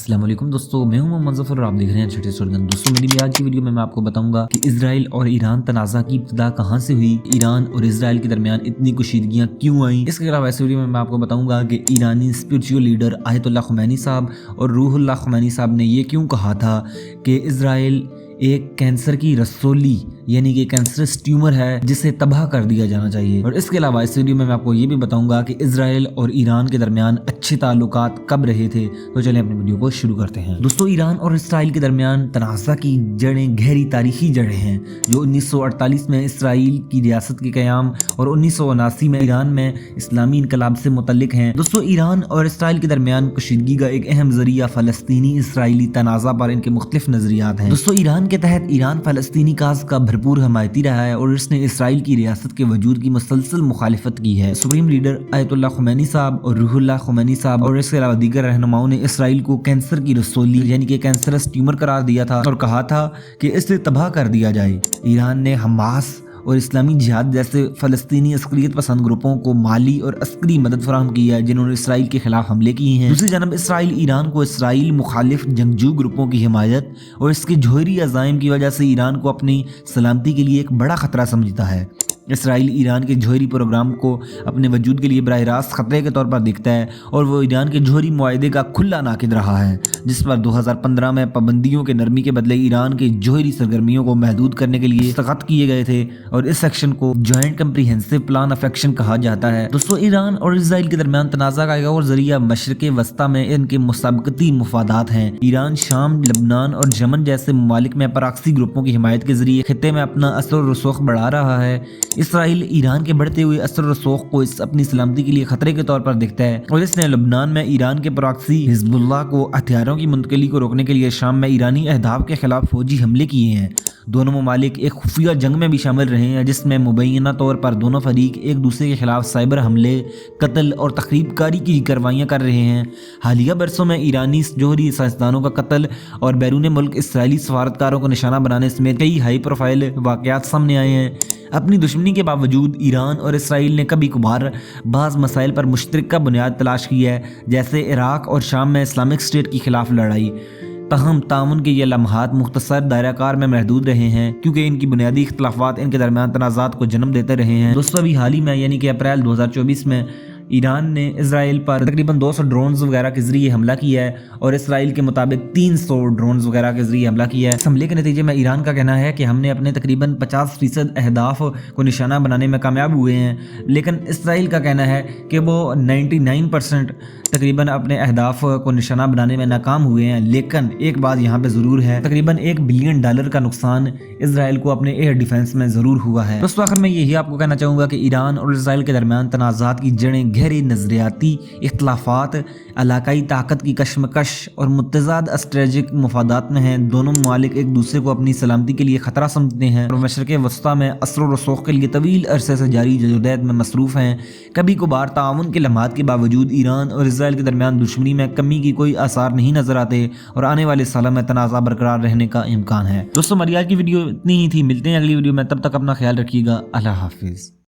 अस्सलाम वालेकुम दोस्तों, मैं हूं मोहम्मद ज़फ़र और आप देख रहे हैं छठे सुरगन। दोस्तों मेरी भी आज की वीडियो में मैं आपको बताऊंगा कि इजराइल और ईरान तनाज़ा की इब्तिदा कहां से हुई, ईरान और इजराइल के दरमियान इतनी कुशीदगियां क्यों आई। इसके अलावा इस वीडियो में मैं आपको बताऊंगा कि ईरानी स्पिरिचुअल लीडर आयतुल्लाह ख़ुमैनी साहब और रूहुल्लाह ख़ुमैनी साहब ने ये क्यों कहा था कि इजराइल एक कैंसर की रसोली यानी कि कैंसरस ट्यूमर है जिसे तबाह कर दिया जाना चाहिए। और इसके अलावा इस वीडियो में मैं आपको ये भी बताऊंगा कि इजराइल और ईरान के दरमियान अच्छे ताल्लुकात कब रहे थे। तो चलिए अपनी वीडियो को शुरू करते हैं। दोस्तों ईरान और इसराइल के दरमियान तनाज़ा की जड़ें गहरी तारीखी जड़ें हैं जो 1948 में इसराइल की रियासत के क़याम और 1979 में ईरान में इस्लामी इनकलाब से मुतल्लिक हैं। दोस्तों ईरान और इसराइल के दरमियान कशीदगी का एक अहम जरिया फ़लस्तीनी इसराइली तनाज़ा पर इनके मुख्तलिफ नज़रियात हैं। दोस्तों ईरान के तहत ईरान फ़लस्तीनी काज़ का भरपूर हमायती रहा है और इसने इसराइल की रियासत के वजूद की मुसलसल मुखालिफत की है। सुप्रीम लीडर आयतुल्लाह ख़ुमैनी साहब और रूहुल्लाह ख़ुमैनी साहब और इसके अलावा दीगर रहनुमाओं ने इसराइल को कैंसर की रसोली यानी कि कैंसरस ट्यूमर करार दिया था और कहा था कि इसे तबाह कर दिया जाए। ईरान ने हमास और इस्लामी जिहाद जैसे फ़लस्तीनी अस्करियत पसंद ग्रुपों को माली और अस्करी मदद फराहम की है जिन्होंने इसराइल के खिलाफ हमले किए हैं। दूसरी जानब इसराइल ईरान को इसराइल मुखालिफ जंगजू ग्रुपों की हिमायत और इसके जौहरी अज़ाइम की वजह से ईरान को अपनी सलामती के लिए एक बड़ा ख़तरा समझता है। इसराइल ईरान के जौहरी प्रोग्राम को अपने वजूद के लिए बराह रास्त ख़तरे के तौर पर देखता है और वो ईरान के जौहरी मुआहदे का खुला नाकिद रहा है जिस पर 2015 में पाबंदियों के नरमी के बदले ईरान के जौहरी सरगर्मियों को महदूद करने के लिए दस्तखत किए गए थे और इस सेक्शन को joint comprehensive plan of action कहा जाता है। दोस्तों ईरान और इसराइल के दरमियान तनाज़ा का एक और जरिया मशरिक़ वस्ता में इनके मुसाबकती मुफादात हैं। ईरान शाम, लबनान और यमन जैसे ममालिक में पराक्सी ग्रुपों की हिमायत के जरिए खित्ते में अपना असर और रसूख बढ़ा रहा है। इसराइल ईरान के बढ़ते हुए असर और रसूख को अपनी सलामती के लिए खतरे के तौर पर देखता है और इसने लबनान में ईरान के प्रॉक्सी हिजबुल्लाह को हथियारों की मुंतकिली को रोकने के लिए शाम में ईरानी अहदाफ के खिलाफ फौजी हमले किए हैं। दोनों ममालिक एक खुफिया जंग में भी शामिल रहे हैं जिसमें मुबैना तौर पर दोनों फरीक एक दूसरे के खिलाफ साइबर हमले, कत्ल और तखरीबकारी की कार्रवाइयाँ कर रहे हैं। हालिया बरसों में ईरानी जौहरी साइंसदानों का कत्ल और बैरून मुल्क इसराइली सफारतकारों को निशाना बनाने समेत कई हाई प्रोफाइल वाक़यात सामने आए हैं। अपनी दुश्मनी के बावजूद ईरान और इसराइल ने कभी कभार बाज़ मसाइल पर मुश्तरका बुनियाद तलाश की है जैसे इराक और शाम में इस्लामिक स्टेट के खिलाफ लड़ाई। तहम ताउन के ये लम्हात मुख्तसर दायराकार में महदूद रहे हैं क्योंकि इनकी बुनियादी इख्तलाफात इनके दरमियान तनाज़ात को जन्म देते रहे हैं। दोस्तों अभी हाल ही में यानी कि अप्रैल 2024 में ईरान ने इसराइल पर तकरीबन 200 ड्रोन्स वगैरह के जरिए हमला किया है और इसराइल के मुताबिक 300 ड्रोन्स वगैरह के जरिए हमला किया है। इस हमले के नतीजे में ईरान का कहना है कि हमने अपने तकरीबन 50% अहदाफ को निशाना बनाने में कामयाब हुए हैं, लेकिन इसराइल का कहना है कि वो 99% तकरीबन अपने अहदाफ को निशाना बनाने में नाकाम हुए हैं। लेकिन एक बात यहाँ पे ज़रूर है, तकरीबन $1 बिलियन का नुकसान इसराइल को अपने एयर डिफेंस में ज़रूर हुआ है। दोस्तों आखिर में यही आपको कहना चाहूँगा कि ईरान और इसराइल के दरमियान तनाज़ात की जड़ें गहरे नज़रियाती इख्तलाफात, इलाकाई ताकत की कशमकश और मुतज़ाद स्ट्रेटेजिक मुफादात में हैं। दोनों ममालिक एक दूसरे को अपनी सलामती के लिए ख़तरा समझते हैं और मशरिक़ वस्ता में असर और रसूख के लिए तवील अरसे से जारी जदोजहद में मसरूफ़ हैं। कभी कभार ताउन के लम्हात के बावजूद ईरान और इसराइल के दरमियान दुश्मनी में कमी की कोई आसार नहीं नज़र आते और आने वाले सालों में तनाज़ा बरकरार रहने का इम्कान है। दोस्तों हमारी आज की वीडियो इतनी ही थी, मिलते हैं अगली वीडियो में, तब तक अपना ख्याल रखिएगा। अल्लाह हाफिज़।